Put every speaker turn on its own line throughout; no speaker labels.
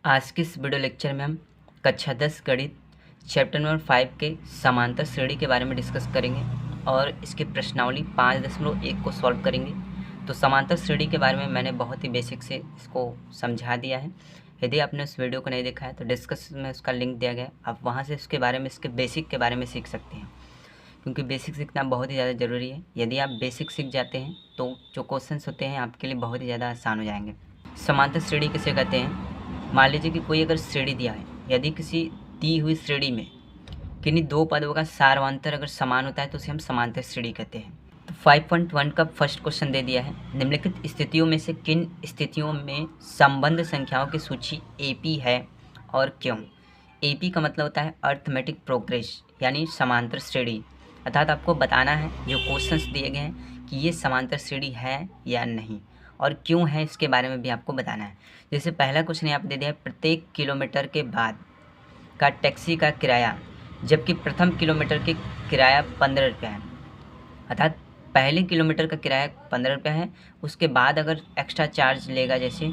आज के इस वीडियो लेक्चर में हम कक्षा 10 गणित चैप्टर नंबर 5 के समांतर श्रेणी के बारे में डिस्कस करेंगे और इसकी प्रश्नावली 5.1 को सॉल्व करेंगे। तो समांतर श्रेणी के बारे में मैंने बहुत ही बेसिक से इसको समझा दिया है। यदि आपने उस वीडियो को नहीं देखा है तो डिस्कशन में उसका लिंक दिया गया है, आप वहाँ से उसके बारे में इसके बेसिक के बारे में सीख सकते हैं, क्योंकि बेसिक सीखना बहुत ही ज़्यादा ज़रूरी है। यदि आप बेसिक सीख जाते हैं तो जो क्वेश्चंस होते हैं आपके लिए बहुत ही ज़्यादा आसान हो जाएंगे। समांतर श्रेणी किसे कहते हैं? मान लीजिए कि कोई अगर श्रेणी दिया है, यदि किसी दी हुई श्रेणी में किन्हीं दो पदों का सारवांतर अगर समान होता है तो उसे हम समांतर श्रेणी कहते हैं। तो 5.1 का फर्स्ट क्वेश्चन दे दिया है, निम्नलिखित स्थितियों में से किन स्थितियों में संबंध संख्याओं की सूची एपी है और क्यों? एपी का मतलब होता है अर्थमेटिक प्रोग्रेस, यानी समांतर श्रेणी। अर्थात आपको बताना है जो क्वेश्चंस दिए गए हैं कि ये समांतर श्रेणी है या नहीं और क्यों है, इसके बारे में भी आपको बताना है। जैसे पहला क्वेश्चन यहाँ पे दे दिया है, प्रत्येक किलोमीटर के बाद का टैक्सी का किराया, जबकि प्रथम किलोमीटर के किराया 15 रुपये है। अर्थात पहले किलोमीटर का किराया 15 रुपये है, उसके बाद अगर एक्स्ट्रा चार्ज लेगा, जैसे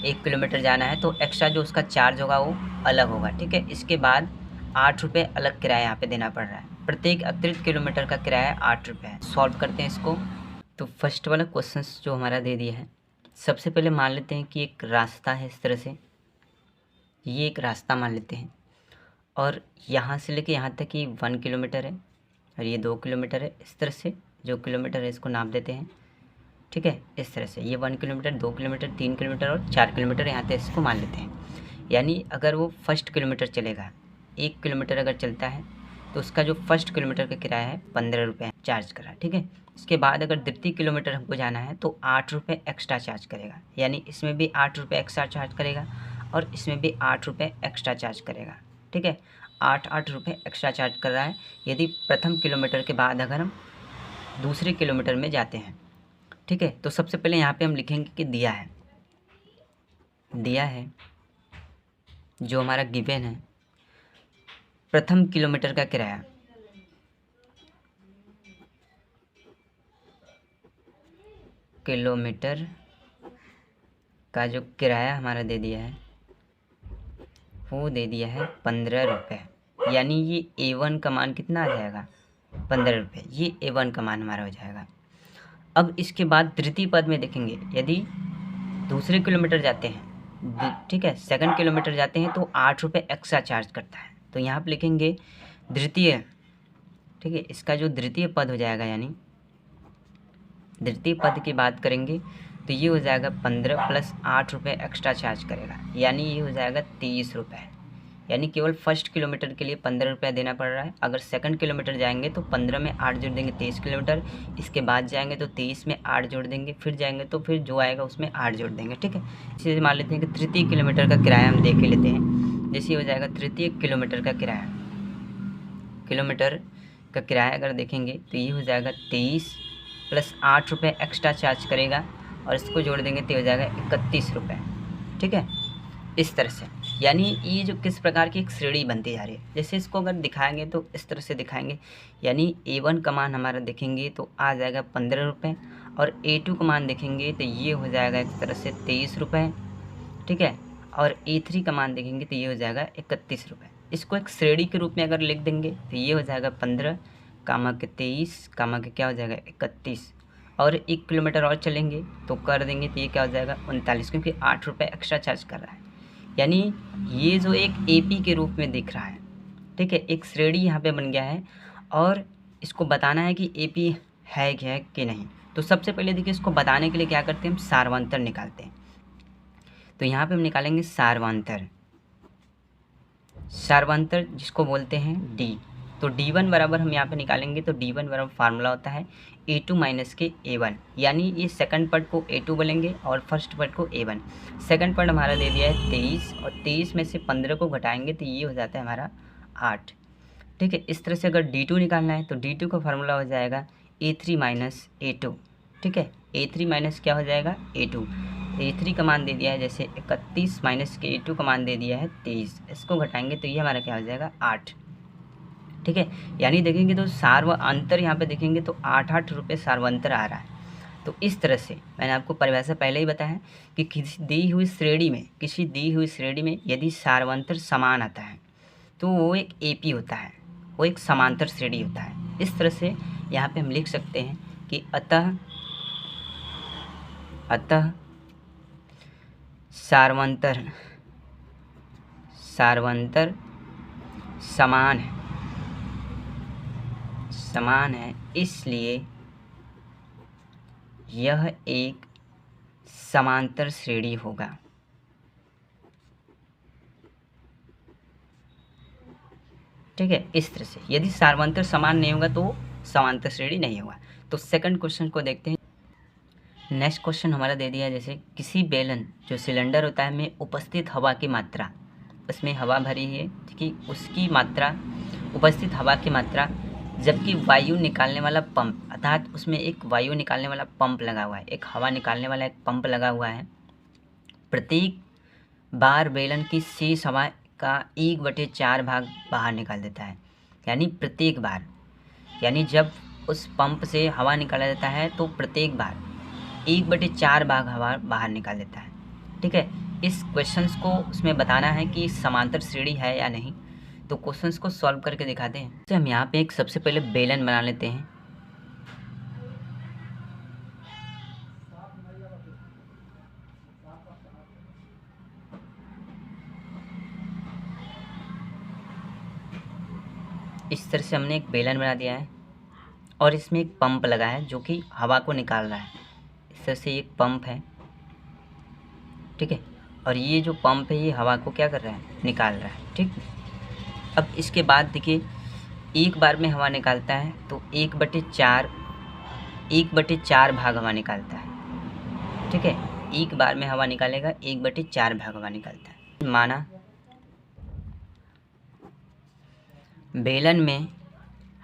1 किलोमीटर जाना है तो एक्स्ट्रा जो उसका चार्ज होगा वो अलग होगा, ठीक है। इसके बाद 8 रुपये अलग किराया यहाँ पे देना पड़ रहा है। प्रत्येक अतिरिक्त किलोमीटर का किराया 8 रुपये है। सॉल्व करते हैं इसको। तो फर्स्ट वाला क्वेश्चन जो हमारा दे दिया है, सबसे पहले मान लेते हैं कि एक रास्ता है, इस तरह से ये एक रास्ता मान लेते हैं और यहाँ से लेके यहाँ तक ही 1 किलोमीटर है और ये 2 किलोमीटर है। इस तरह से जो किलोमीटर है इसको नाप देते हैं, ठीक है। इस तरह से ये 1 किलोमीटर, 2 किलोमीटर, 3 किलोमीटर और 4 किलोमीटर यहाँ तक इसको मान लेते हैं। यानी अगर वो फर्स्ट किलोमीटर चलेगा, 1 किलोमीटर अगर चलता है तो उसका जो फर्स्ट किलोमीटर का किराया है 15 रुपये चार्ज करा, ठीक है। इसके बाद अगर द्वितीय किलोमीटर हमको जाना है तो 8 रुपये एक्स्ट्रा चार्ज करेगा, यानी इसमें भी 8 रुपये एक्स्ट्रा चार्ज करेगा और इसमें भी 8 रुपये एक्स्ट्रा चार्ज करेगा, ठीक है। 8 रुपये एक्स्ट्रा चार्ज कर रहा है यदि प्रथम किलोमीटर के बाद अगर हम दूसरे किलोमीटर में जाते हैं, ठीक है। तो सबसे पहले यहाँ पे हम लिखेंगे कि दिया है जो हमारा गिवन है, प्रथम किलोमीटर का किराया किलोमीटर का जो किराया हमारा दे दिया है वो दे दिया है 15 रुपये, यानी ये A1 का मान कितना आ जाएगा? 15 रुपये। ये A1 का मान हमारा हो जाएगा। अब इसके बाद तृतीय पद में देखेंगे, यदि दूसरे किलोमीटर जाते हैं, ठीक है, सेकंड किलोमीटर जाते हैं तो 8 रुपये एक्स्ट्रा चार्ज करता है। तो यहाँ पर लिखेंगे द्वितीय, ठीक है। इसका जो द्वितीय पद हो जाएगा, यानी द्वितीय पद की बात करेंगे तो ये हो जाएगा 15 प्लस 8 रुपये एक्स्ट्रा चार्ज करेगा, यानी ये हो जाएगा 30 रुपये। यानी केवल फर्स्ट किलोमीटर के लिए 15 रुपया देना पड़ रहा है। अगर सेकंड किलोमीटर जाएंगे तो 15 में 8 जोड़ देंगे 23 किलोमीटर, इसके बाद जाएंगे तो 23 में 8 जोड़ देंगे, फिर जाएंगे तो फिर जो आएगा उसमें 8 जोड़ देंगे, ठीक है। इसी मान लेते हैं कि तृतीय किलोमीटर का किराया हम देख लेते हैं। जैसे हो जाएगा तृतीय किलोमीटर का किराया अगर देखेंगे तो ये हो जाएगा 23 प्लस 8 रुपये एक्स्ट्रा चार्ज करेगा और इसको जोड़ देंगे तो हो जाएगा 31 रुपये, ठीक है। इस तरह से, यानी ये जो किस प्रकार की एक श्रेणी बनती जा रही है। जैसे इसको अगर दिखाएंगे तो इस तरह से दिखाएंगे, यानी A1 का मान हमारा देखेंगे तो आ जाएगा 15 रुपये और A2 का मान देखेंगे तो ये हो जाएगा एक तरह से 23 रुपये, ठीक है। और A3 का मान देखेंगे तो ये हो जाएगा 31 रुपये। इसको एक श्रेणी के रूप में अगर लिख देंगे तो ये हो जाएगा 15 कामा के 23 कामा के क्या हो जाएगा 31, और 1 किलोमीटर और चलेंगे तो कर देंगे तो ये क्या हो जाएगा 39, क्योंकि 8 रुपये एक्स्ट्रा चार्ज कर रहा है। यानी ये जो एक AP के रूप में दिख रहा है, ठीक है, एक श्रेणी यहाँ पे बन गया है और इसको बताना है कि AP है क्या है कि नहीं। तो सबसे पहले देखिए, इसको बताने के लिए क्या करते हैं, हम सारवांतर निकालते हैं। तो यहाँ पे हम निकालेंगे सारवांतर जिसको बोलते हैं D। तो D1 बराबर हम यहाँ पे निकालेंगे तो D1 बराबर फार्मूला होता है A2 माइनस के A1, यानी ये सेकंड पार्ट को A2 बोलेंगे और फर्स्ट पार्ट को A1। सेकंड पार्ट हमारा दे दिया है 23 और 23 में से 15 को घटाएंगे तो ये हो जाता है हमारा 8, ठीक है। इस तरह से अगर D2 निकालना है तो D2 का फार्मूला हो जाएगा A3 माइनस A2, ठीक है। A3 माइनस क्या हो जाएगा A2। A3 का मान दे दिया है जैसे 31 माइनस के A2 का मान दे दिया है 23, इसको घटाएंगे तो ये हमारा क्या हो जाएगा 8, ठीक है। यानी देखेंगे तो सार्वांतर यहाँ पे देखेंगे तो 8 रुपये सार्वांतर आ रहा है। तो इस तरह से मैंने आपको परिभाषा पहले ही बताया है कि किसी दी हुई श्रेणी में यदि सार्वंतर समान आता है तो वो एक एपी होता है, वो एक समांतर श्रेणी होता है। इस तरह से यहाँ पे हम लिख सकते हैं कि अतः सार्वंतर समान है इसलिए यह एक समांतर श्रेणी होगा। ठीक है, इस तरह से यदि सार्वंतर समान नहीं होगा तो समांतर श्रेणी नहीं होगा। तो सेकंड क्वेश्चन को देखते हैं। नेक्स्ट क्वेश्चन हमारा दे दिया है, जैसे किसी बेलन जो सिलेंडर होता है में उपस्थित हवा की मात्रा, उसमें हवा भरी है कि उसकी मात्रा, उपस्थित हवा की मात्रा, जबकि वायु निकालने वाला पंप, अर्थात उसमें एक वायु निकालने वाला पंप लगा हुआ है, एक हवा निकालने वाला एक पंप लगा हुआ है, प्रत्येक बार बेलन की शेष हवा का 1/4 भाग बाहर निकाल देता है। यानी प्रत्येक बार, यानी जब उस पंप से हवा निकाला जाता है तो प्रत्येक बार 1/4 भाग हवा बाहर निकाल देता है। ठीक है, इस क्वेश्चंस को उसमें बताना है कि समांतर श्रेणी है या नहीं। तो क्वेश्चंस को सॉल्व करके दिखाते हैं। तो हम यहाँ पे एक सबसे पहले बेलन बना लेते हैं। इस तरह से हमने एक बेलन बना दिया है और इसमें एक पंप लगा है जो कि हवा को निकाल रहा है। इस तरह से एक पंप है, ठीक है, और ये जो पंप है ये हवा को क्या कर रहा है, निकाल रहा है। ठीक, अब इसके बाद देखिए एक बार में हवा निकालता है तो 1/4 भाग हवा निकालता है। ठीक है, एक बार में हवा निकालेगा 1/4 भाग हवा निकालता है। माना बेलन में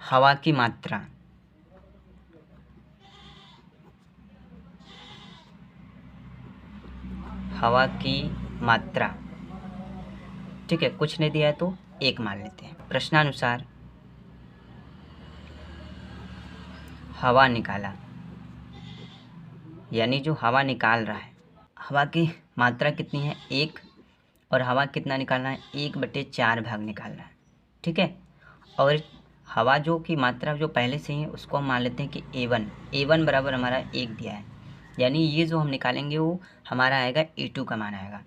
हवा की मात्रा ठीक है, कुछ नहीं दिया है तो 1 मान लेते हैं। प्रश्नानुसार हवा निकाला, यानी जो हवा निकाल रहा है, हवा की मात्रा कितनी है 1, और हवा कितना निकालना है 1/4 भाग निकालना है। ठीक है, और हवा जो की मात्रा जो पहले से ही है उसको हम मान लेते हैं कि A1 बराबर हमारा 1 दिया है, यानी ये जो हम निकालेंगे वो हमारा आएगा A2 का मान आएगा।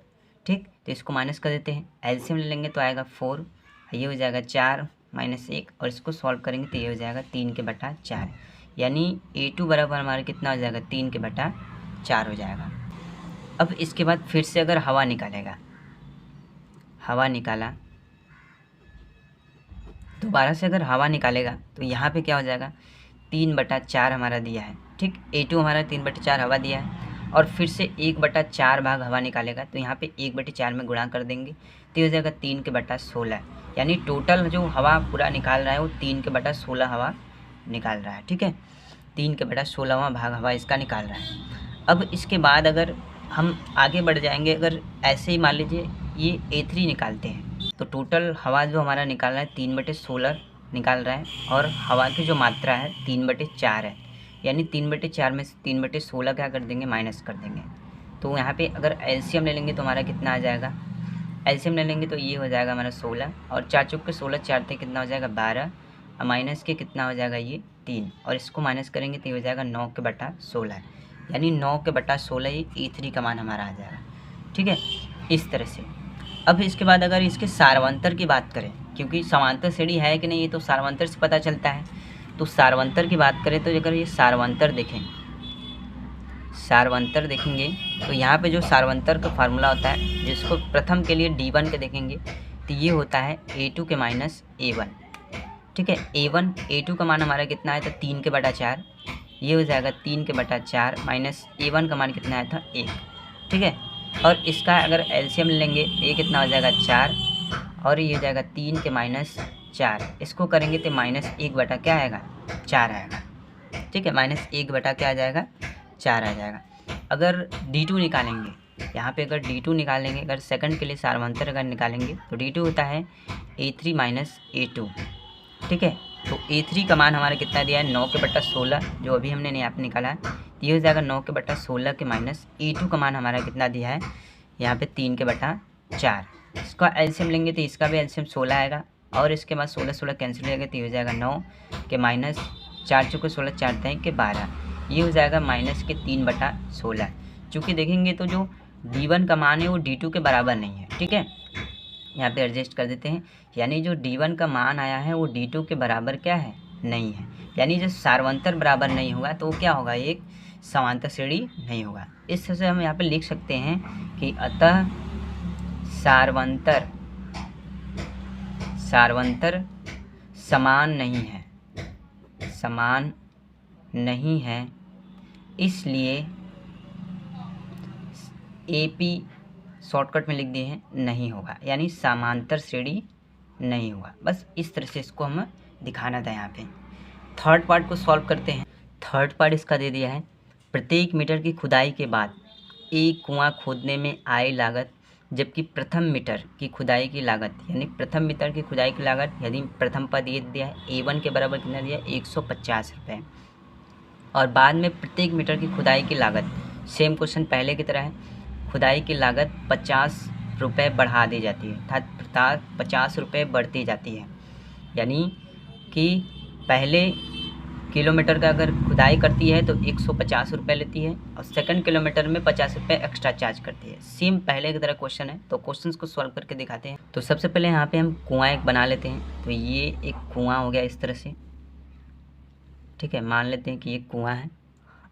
ठीक, तो इसको माइनस कर देते हैं, एलसीएम ले लेंगे तो आएगा 4, ये हो जाएगा 4 - 1, और इसको सॉल्व करेंगे तो ये हो जाएगा 3/4, यानी A2 बराबर हमारा कितना हो जाएगा 3/4 हो जाएगा। अब इसके बाद फिर से अगर हवा निकालेगा, हवा निकाला, दोबारा से अगर हवा निकालेगा तो यहाँ पे क्या हो जाएगा 3/4 हमारा दिया है। ठीक, A2 हमारा 3/4 हवा दिया है, और फिर से 1/4 भाग हवा निकालेगा तो यहाँ पे 1/4 में गुणा कर देंगे तो ये हो जाएगा 3/16, यानी टोटल जो हवा पूरा निकाल रहा है वो 3/16 हवा निकाल रहा है। ठीक है, 3/16वां भाग हवा इसका निकाल रहा है। अब इसके बाद अगर हम आगे बढ़ जाएंगे, अगर ऐसे ही मान लीजिए ये A3 निकालते हैं तो टोटल हवा जो हमारा निकाल रहा है 3/16 निकाल रहा है, और हवा की जो मात्रा है 3/4 है, यानी 3/4 में से 3/16 क्या कर देंगे, माइनस कर देंगे। तो यहाँ पे अगर एलसीएम ले लेंगे तो हमारा कितना आ जाएगा, एलसीएम ले लेंगे तो ये हो जाएगा हमारा 16, और 4 चौक के 16, 4 थे कितना हो जाएगा 12, और माइनस के कितना हो जाएगा ये 3, और इसको माइनस करेंगे तो ये हो जाएगा 9/16, यानी 9/16 ही E3 का मान हमारा आ जाएगा। ठीक है, इस तरह से। अब इसके बाद अगर इसके सार्वंतर की बात करें, क्योंकि समांतर श्रेणी है कि नहीं ये तो सार्वंतर से पता चलता है, तो सार्वंतर की बात करें तो अगर ये सार्वंतर देखेंगे तो यहाँ पे जो सार्वंतर का फार्मूला होता है, जिसको प्रथम के लिए D1 के देखेंगे तो ये होता है A2 के माइनस A1। ठीक है, A2 का मान हमारा कितना आया था 3/4, ये हो जाएगा 3/4 माइनस A1 का मान कितना आया था 1। ठीक है, और इसका अगर एलसीएम लेंगे तो ये कितना हो जाएगा 4, और ये हो जाएगा 3 के माइनस 4, इसको करेंगे तो -1 क्या आएगा 4 आएगा। ठीक है, -1 क्या आ जाएगा 4 आ जाएगा। अगर D2 निकालेंगे, यहाँ पे अगर D2 निकालेंगे, अगर सेकंड के लिए सार्वंतर अगर निकालेंगे तो D2 होता है A3 माइनस A2। ठीक है, तो A3 का मान हमारा कितना दिया है 9/16, जो अभी हमने यहाँ पे निकाला है, तो ये हो जाएगा 9 के बटा 16 के माइनस E2 का मान हमारा कितना दिया है यहाँ पे 3 के बटा 4। इसका एलसीएम लेंगे तो इसका भी एलसीएम 16 आएगा और इसके बाद 16 16 कैंसिल हो जाएगा तो ये हो जाएगा 9 के माइनस 4 चौके 16 4 3 के 12। ये हो जाएगा माइनस के 3 बटा 16। चूँकि देखेंगे तो जो D1 का मान है वो D2 के बराबर नहीं है, ठीक है। यहाँ पे एडजस्ट कर देते हैं, यानी जो D1 का मान आया है वो D2 के बराबर क्या है, नहीं है। यानी जब सार्वंतर बराबर नहीं होगा तो क्या होगा, एक समांतर श्रेणी नहीं होगा। इस तरह से हम यहाँ पे लिख सकते हैं कि अतः सार्वंतर समान नहीं है, समान नहीं है, इसलिए AP शॉर्टकट में लिख दिए हैं नहीं होगा, यानी समांतर श्रेणी नहीं होगा। बस इस तरह से इसको हमें दिखाना था। यहाँ पे थर्ड पार्ट को सॉल्व करते हैं। थर्ड पार्ट इसका दे दिया है, प्रत्येक मीटर की खुदाई के बाद एक कुआं खोदने में आई लागत, जबकि प्रथम मीटर की खुदाई की लागत, यानी प्रथम मीटर की खुदाई की लागत, यदि प्रथम पद ये दिया है A1 के बराबर कितना दिया है 150 रुपये, और बाद में प्रत्येक मीटर की खुदाई की लागत, सेम क्वेश्चन पहले की तरह है, खुदाई की लागत 50 रुपये बढ़ा दी जाती है, अर्थात 50 रुपये बढ़ती जाती है। यानी कि पहले किलोमीटर का अगर खुदाई करती है तो 150 रुपये लेती है और सेकंड किलोमीटर में 50 रुपये एक्स्ट्रा चार्ज करती है। सेम पहले की तरह क्वेश्चन है, तो क्वेश्चंस को सॉल्व करके दिखाते हैं। तो सबसे पहले यहाँ पे हम कुआं एक बना लेते हैं। तो ये एक कुआं हो गया इस तरह से, ठीक है। मान लेते हैं कि ये कुआं है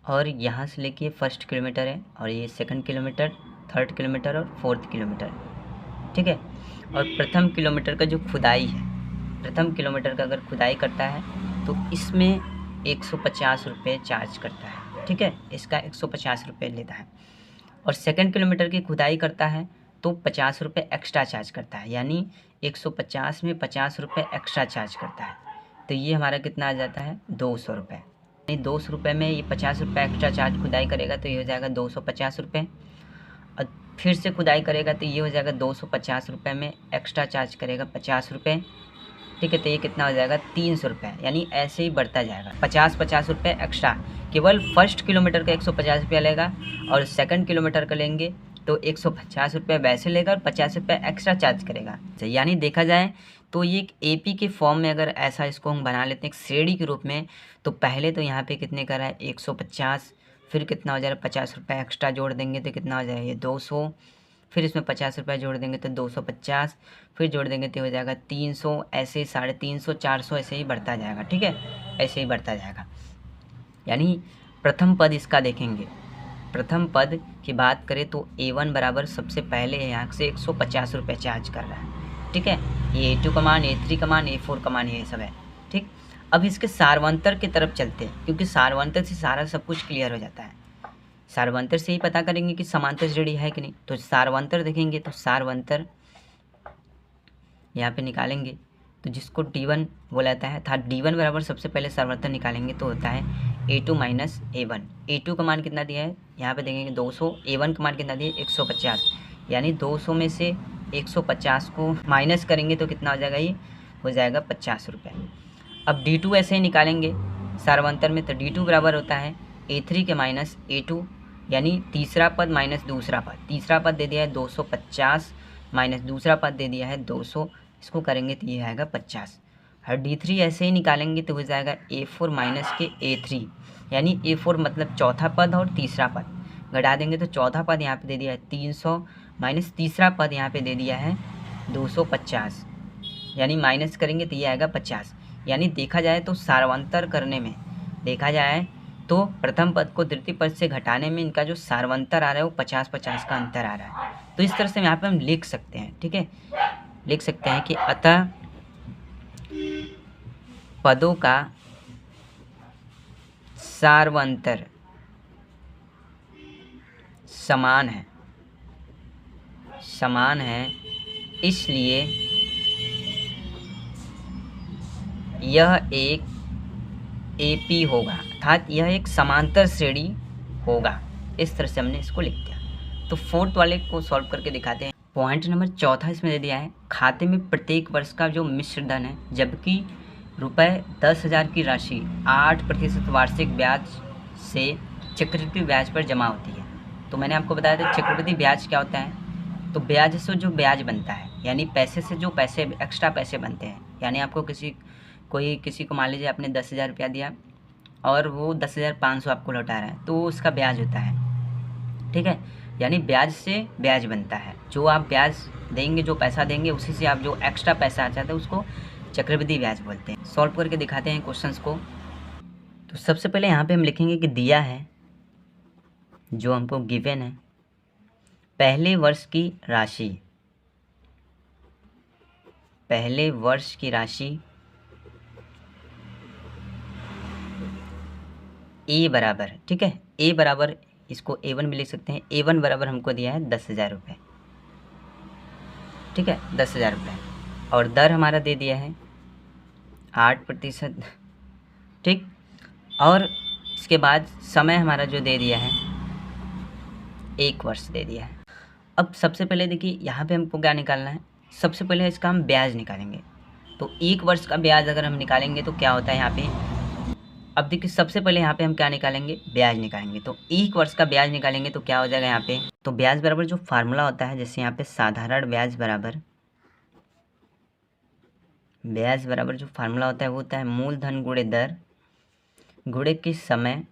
और यहाँ से लेके फर्स्ट किलोमीटर है और ये सेकंड किलोमीटर, थर्ड किलोमीटर और फोर्थ किलोमीटर, ठीक है। और प्रथम किलोमीटर का जो खुदाई है, प्रथम किलोमीटर का अगर खुदाई करता है तो इसमें 150 रुपये चार्ज करता है, ठीक है। इसका 150 रुपये लेता है। और सेकंड किलोमीटर की खुदाई करता है तो 50 रुपये एक्स्ट्रा चार्ज करता है, यानी 150 में 50 रुपये एक्स्ट्रा चार्ज करता है। तो ये हमारा कितना आ जाता है 200 रुपये। यानी 200 रुपये में ये 50 रुपये एक्स्ट्रा चार्ज खुदाई करेगा तो ये हो जाएगा 250 रुपये। और फिर से खुदाई करेगा तो ये हो जाएगा 250 रुपये में एक्स्ट्रा चार्ज करेगा 50 रुपये, ठीक है। तो ये कितना हो जाएगा 300 रुपये। यानी ऐसे ही बढ़ता जाएगा, 50 रुपये एक्स्ट्रा। केवल फर्स्ट किलोमीटर का 150 रुपया लेगा और सेकंड किलोमीटर का लेंगे तो 150 रुपये वैसे लेगा और 50 रुपये एक्स्ट्रा चार्ज करेगा। यानी देखा जाए तो ये एक AP के फॉर्म में अगर ऐसा इसको हम बना लेते हैं एक श्रेणी के रूप में, तो पहले तो यहाँ पे कितने का रहा है 150, फिर कितना हो जाएगा 50 रुपये एक्स्ट्रा जोड़ देंगे तो कितना हो जाएगा ये 200, फिर इसमें 50 रुपये जोड़ देंगे तो 250, फिर जोड़ देंगे तो हो जाएगा 300, ऐसे 350, 400 ऐसे ही बढ़ता जाएगा, ठीक है। ऐसे ही बढ़ता जाएगा। यानी प्रथम पद इसका देखेंगे, प्रथम पद की बात करें तो A1 बराबर सबसे पहले यहाँ से 150 रुपये चार्ज कर रहा है, ठीक है। ये A2 का मान, A3 का मान, A4 का मान, ये सब है, ठीक। अब इसके सार्वंतर की तरफ चलते हैं, क्योंकि सार्वंतर से सारा सब कुछ क्लियर हो जाता है। सार्वंतर से ही पता करेंगे कि समांतर श्रेणी है कि नहीं। तो सार्वंतर देखेंगे तो सार्वंतर यहाँ पे निकालेंगे तो जिसको D1 बोला जाता है, था D1 बराबर सबसे पहले सार्वंतर निकालेंगे तो होता है A2 माइनस A1। A2 का मान कितना दिया है यहाँ पे देखेंगे 200, A1 का मान कितना दिया है 150, यानी 200 में से 150 को माइनस करेंगे तो कितना हो जाएगा, ये हो जाएगा 50 रुपये। अब D2 ऐसे ही निकालेंगे सार्वंतर में, तो D2 बराबर होता है A3 के माइनस A2, यानी तीसरा पद माइनस दूसरा पद। तीसरा पद दे दिया है 250 माइनस दूसरा पद दे दिया है 200, इसको करेंगे तो ये आएगा 50। और D3 ऐसे ही निकालेंगे तो हो जाएगा A4 माइनस के A3, यानी A4 मतलब चौथा पद और तीसरा पद घटा देंगे तो चौथा पद यहाँ पे दे दिया है 300 माइनस तीसरा पद यहाँ पे दे दिया है 250, यानी माइनस करेंगे तो ये आएगा 50। यानी देखा जाए तो सार्वंतर करने में, देखा जाए तो प्रथम पद को द्वितीय पद से घटाने में इनका जो सार्वंतर आ रहा है वो 50-50 का अंतर आ रहा है। तो इस तरह से यहाँ पे हम लिख सकते हैं, ठीक है। लिख सकते हैं कि अतः पदों का सार्वंतर समान है, इसलिए यह एक AP होगा, अर्थात यह एक समांतर श्रेणी होगा। इस तरह से हमने इसको लिख दिया। तो फोर्थ वाले को सॉल्व करके दिखाते हैं। पॉइंट नंबर 4 इसमें दे दिया है, खाते में प्रत्येक वर्ष का जो मिश्र धन है, जबकि रुपये 10,000 की राशि 8% वार्षिक ब्याज से चक्रवृद्धि ब्याज पर जमा होती है। तो मैंने आपको बताया था चक्रवृद्धि ब्याज क्या होता है, तो ब्याज से जो ब्याज बनता है, यानी पैसे से जो पैसे एक्स्ट्रा पैसे बनते हैं, यानी आपको किसी को मान लीजिए आपने 10,000 रुपया दिया और वो 10,500 आपको लौटा रहा है, तो उसका ब्याज होता है। ठीक है, यानी ब्याज से ब्याज बनता है, जो आप ब्याज देंगे, जो पैसा देंगे, उसी से आप जो एक्स्ट्रा पैसा आ जाता है उसको चक्रवृद्धि ब्याज बोलते हैं। सॉल्व करके दिखाते हैं क्वेश्चंस को। तो सबसे पहले यहाँ पे हम लिखेंगे कि दिया है, जो हमको गिवन है, पहले वर्ष की राशि, पहले वर्ष की राशि ए बराबर, ठीक है, ए बराबर, इसको A1 भी लिख सकते हैं। A1 बराबर हमको दिया है 10,000 रुपये, ठीक है, 10,000 रुपये, और दर हमारा दे दिया है 8%, ठीक। और इसके बाद समय हमारा जो दे दिया है 1 वर्ष दे दिया है। अब सबसे पहले देखिए यहाँ पे हमको क्या निकालना है, सबसे पहले इसका हम ब्याज निकालेंगे। तो 1 वर्ष का ब्याज अगर हम निकालेंगे तो क्या होता है यहाँ पे, अब देखिए सबसे पहले यहाँ पे हम क्या निकालेंगे, ब्याज निकालेंगे। तो 1 वर्ष का ब्याज निकालेंगे तो क्या हो जाएगा यहाँ पे, तो ब्याज बराबर जो फार्मूला होता है, जैसे यहाँ पे साधारण ब्याज बराबर, ब्याज बराबर जो फार्मूला होता है वो होता है मूलधन गुणे दर गुणे के समय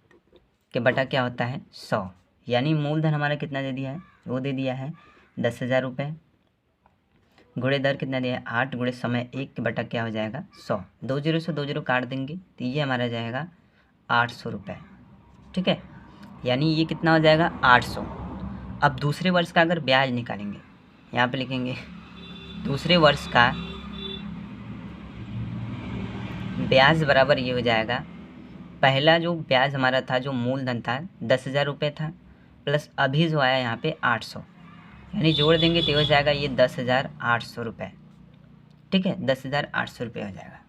के बटा क्या होता है 100। यानी मूलधन हमारा कितना दे दिया है, वो दे दिया है 10,000 रुपये, गुणे दर कितना दिया है 8, गुणे समय 1 के बटा क्या हो जाएगा 100। 2 जीरो से 2 जीरो काट देंगे तो ये हमारा जाएगा 800 रुपये, ठीक है, यानी ये कितना हो जाएगा 800। अब दूसरे वर्ष का अगर ब्याज निकालेंगे, यहाँ पे लिखेंगे दूसरे वर्ष का ब्याज बराबर ये हो जाएगा, पहला जो ब्याज हमारा था, जो मूलधन था 10,000 रुपये था, प्लस अभी जो आया यहाँ पे 800, यानी जोड़ देंगे तो हो जाएगा ये 10,800 रुपये, ठीक है, 10,800 रुपये हो जाएगा।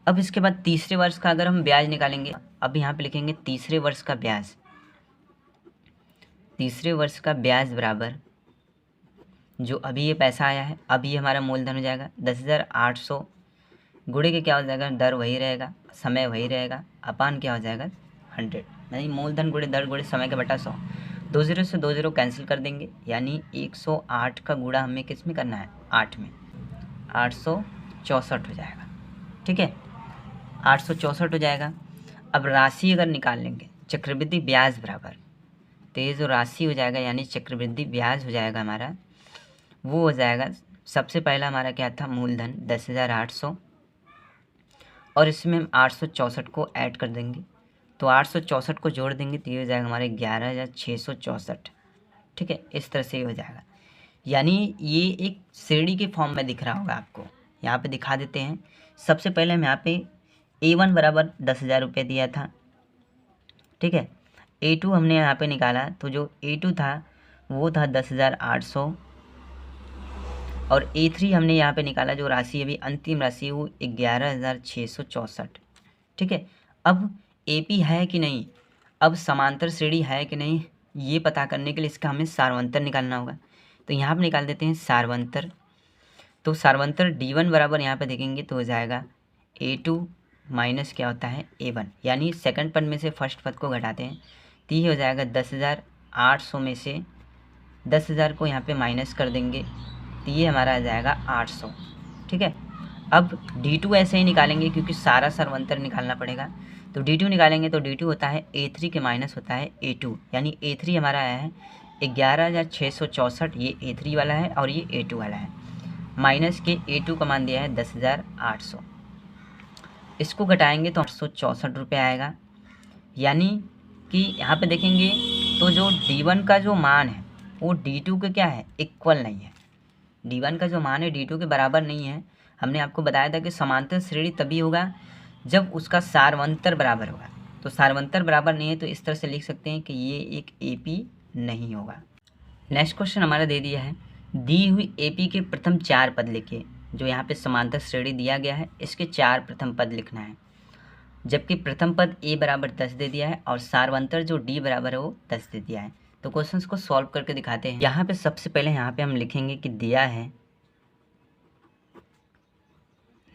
अब इसके बाद तीसरे वर्ष का अगर हम ब्याज निकालेंगे, अब यहाँ पे लिखेंगे तीसरे वर्ष का ब्याज, तीसरे वर्ष का ब्याज बराबर जो अभी ये पैसा आया है, अभी हमारा मूलधन हो जाएगा 10,800, गुणे के क्या हो जाएगा, दर वही रहेगा, समय वही रहेगा, अपान क्या हो जाएगा 100, यानी मूलधन गुणे दर गुणे समय के बटा 100। 2 जीरो से 2 जीरो कैंसिल कर देंगे, यानी 108 का गुणा हमें किस में करना है, 8 में, 864 हो जाएगा, ठीक है, 864 हो जाएगा। अब राशि अगर निकाल लेंगे चक्रवृद्धि ब्याज बराबर, तो ये जो राशि हो जाएगा यानी चक्रवृद्धि ब्याज हो जाएगा हमारा, वो हो जाएगा, सबसे पहला हमारा क्या था, मूलधन 10,800, और इसमें हम 864 को ऐड कर देंगे, तो 864 को जोड़ देंगे तो ये हो जाएगा हमारे 11,664, ठीक है, इस तरह से ये हो जाएगा। यानी ये एक श्रेणी के फॉर्म में दिख रहा होगा आपको, यहाँ पे दिखा देते हैं। सबसे पहले हम यहाँ पे A1 बराबर 10,000 रुपये दिया था, ठीक है, A2 हमने यहाँ पे निकाला, तो जो A2 था वो था 10,800, और A3 हमने यहाँ पे निकाला, जो राशि अभी अंतिम राशि वो 11,664, ठीक है। अब AP है कि नहीं, अब समांतर श्रेणी है कि नहीं, ये पता करने के लिए इसका हमें सार्वंतर निकालना होगा। तो यहाँ पर निकाल देते हैं सार्वंतर। तो सार्वंतर D1 बराबर यहाँ पे देखेंगे तो हो जाएगा A2 माइनस क्या होता है A1, यानी सेकंड पद में से फर्स्ट पद को घटाते हैं तो ये हो जाएगा 10,800 में से 10,000 को यहाँ पे माइनस कर देंगे तो ये हमारा आ जाएगा 800, ठीक है। अब D2 ऐसे ही निकालेंगे क्योंकि सारा सार्वंतर निकालना पड़ेगा, तो D2 निकालेंगे तो D2 होता है A3 के माइनस होता है A2, यानी A3 हमारा आया है 11,664, ये A3 वाला है और ये A2 वाला है, माइनस के A2 का मान दिया है 10,800, इसको घटाएंगे तो 864 रुपये आएगा। यानी कि यहाँ पे देखेंगे तो जो D1 का जो मान है वो D2 के क्या है, इक्वल नहीं है, D1 का जो मान है D2 के बराबर नहीं है। हमने आपको बताया था कि समांतर श्रेणी तभी होगा जब उसका सार्वंतर बराबर होगा, तो सार्वंतर बराबर नहीं है तो इस तरह से लिख सकते हैं कि ये एक AP नहीं होगा। नेक्स्ट क्वेश्चन हमारा दे दिया है, दी हुई AP के प्रथम 4 पद लिखिए। जो यहाँ पे समांतर श्रेणी दिया गया है इसके 4 प्रथम पद लिखना है, जबकि प्रथम पद A बराबर 10 दे दिया है और सार्वंतर जो D बराबर है वो 10 दे दिया है। तो क्वेश्चंस को सॉल्व करके दिखाते हैं। यहाँ पे सबसे पहले यहाँ पे हम लिखेंगे कि दिया है,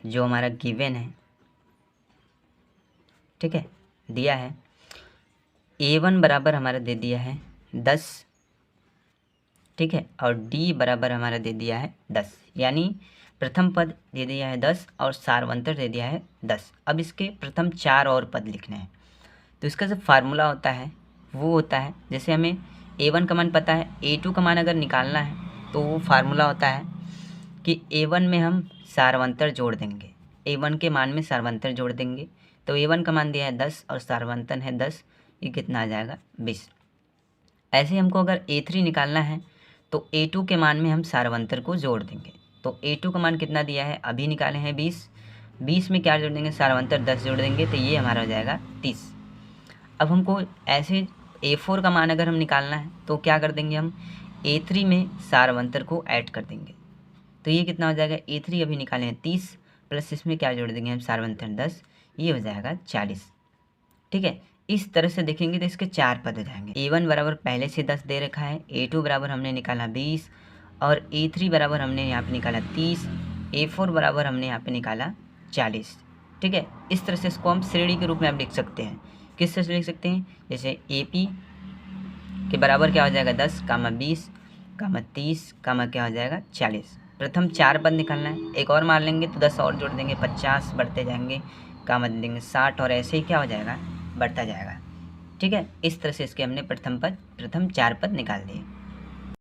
जो हमारा गिवन है, ठीक है, दिया है A1 बराबर हमारा दे दिया है 10, ठीक है, और D बराबर हमारा दे दिया है 10, यानी प्रथम पद दे दिया है 10 और सार्वंतर दे दिया है 10। अब इसके प्रथम 4 और पद लिखने हैं। तो इसका जो फार्मूला होता है वो होता है, जैसे हमें A1 का मान पता है, A2 का मान अगर निकालना है तो वो फार्मूला होता है कि A1 में हम सार्वंतर जोड़ देंगे, A1 के मान में सार्वंतर जोड़ देंगे। तो A1 का मान दिया है 10 और सार्वंतर है 10, ये कितना आ जाएगा 20। ऐसे हमको अगर A3 निकालना है तो A2 के मान में हम सार्वंतर को जोड़ देंगे। तो A2 का मान कितना दिया है, अभी निकाले हैं 20, 20 में क्या जोड़ देंगे, सार्वंतर 10 जोड़ देंगे, तो ये हमारा हो जाएगा 30। अब हमको ऐसे A4 का मान अगर हम निकालना है तो क्या कर देंगे, हम A3 में सार्वंतर को ऐड कर देंगे। तो ये कितना हो जाएगा, A3 अभी निकाले हैं 30 प्लस इसमें क्या जोड़ देंगे हम सार्वंतर 10, ये हो जाएगा 40। ठीक है, इस तरह से देखेंगे तो इसके 4 पद हो जाएंगे। A1 बराबर पहले से 10 दे रखा है, A2 बराबर हमने निकाला 20 और A3 बराबर हमने यहाँ पे निकाला 30, A4 बराबर हमने यहाँ पे निकाला 40। ठीक है, इस तरह से इसको हम श्रेणी के रूप में आप लिख सकते हैं। किस तरह से लिख सकते हैं, जैसे AP के बराबर क्या हो जाएगा 10, 20, 30, क्या हो जाएगा 40। प्रथम 4 पद निकालना है, एक और मान लेंगे तो 10 और जोड़ देंगे, 50 बढ़ते जाएंगे, देंगे 60 और ऐसे ही क्या हो जाएगा, बढ़ता जाएगा। ठीक है, इस तरह से इसके हमने प्रथम 4 पद निकाल दिए।